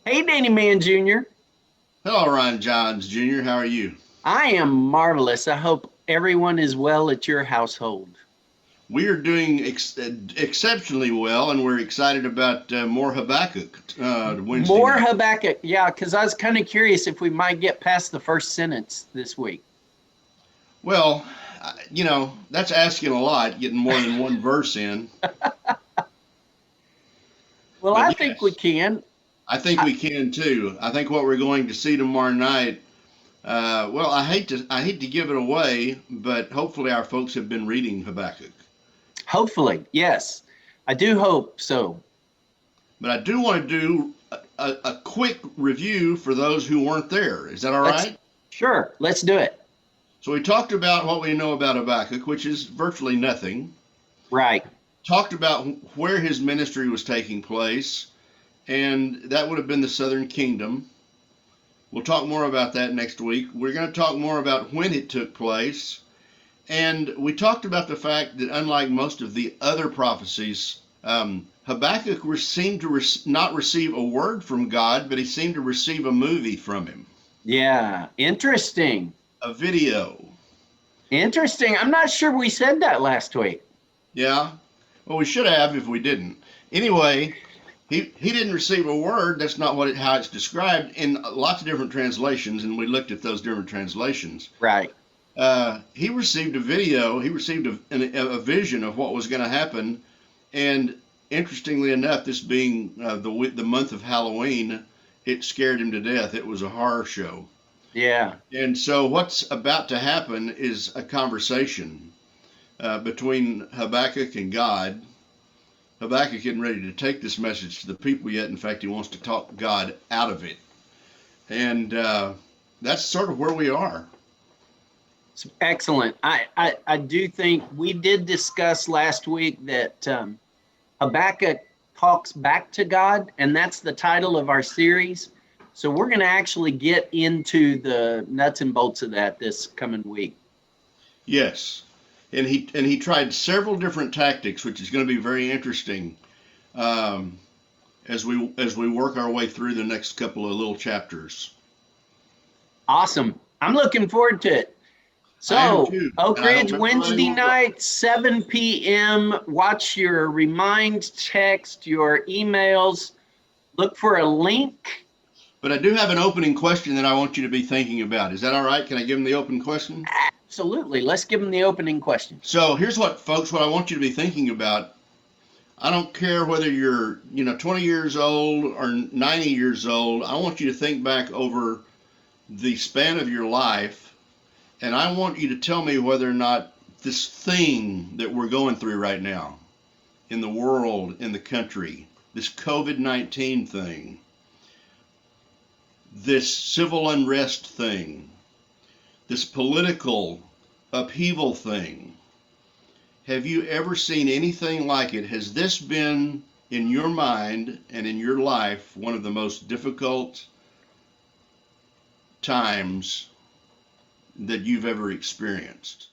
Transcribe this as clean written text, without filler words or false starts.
Hey, Danny Man Jr. Hello, Ryan Johns Jr. How are you? I am marvelous. I hope everyone is well at your household. We are doing exceptionally well, and we're excited about more Habakkuk Wednesday More night. Habakkuk. Yeah, because I was kind of curious if we might get past the first sentence this week. Well, that's asking a lot, getting more than one verse in. Well, But I think we yes, can. I think I, we can too. I think what we're going to see tomorrow night. Well, I hate to give it away, but hopefully our folks have been reading Habakkuk. hopefully, yes. I do hope so. But I do want to do a quick review for those who weren't there. Is that all Let's, right? sure, let's do it. So we talked about what we know about Habakkuk, which is virtually nothing. Right. Talked about where his ministry was taking place, and that would have been the southern kingdom. We'll talk more about that next week. We're going to talk more about when it took place. And we talked about the fact that, unlike most of the other prophecies, Habakkuk seemed to not receive a word from God, but he seemed to receive a movie from him, Yeah. Interesting. a video. Interesting. I'm not sure we said that last week. Yeah. Well, we should have if we didn't. Anyway, he didn't receive a word. That's not how it's described in lots of different translations, and we looked at those different translations. Right. He received a video. He received a vision of what was going to happen, and interestingly enough, this being the month of Halloween, it scared him to death. It was a horror show, Yeah. and so what's about to happen is a conversation between Habakkuk and God. Habakkuk isn't ready to take this message to the people yet. In fact, he wants to talk God out of it. And that's sort of where we are. Excellent. I do think we did discuss last week that Habakkuk talks back to God, and that's the title of our series. So we're going to actually get into the nuts and bolts of that this coming week. Yes. And he tried several different tactics, which is going to be very interesting um, as we work our way through the next couple of little chapters. Awesome. I'm looking forward to it. I am So, too, Oak and I hope Ridge, everybody Wednesday will go. night, 7 p.m. Watch your remind text, your emails. Look for a link. But I do have an opening question that I want you to be thinking about. Is that all right? Can I give them the open question? Absolutely. Let's give them the opening question. So here's what, folks, what I want you to be thinking about. I don't care whether you're, 20 years old or 90 years old. I want you to think back over the span of your life, and I want you to tell me whether or not this thing that we're going through right now in the world, in the country, this COVID-19 thing, this civil unrest thing, this political upheaval thing, have you ever seen anything like it? Has this been, in your mind and in your life, one of the most difficult times that you've ever experienced?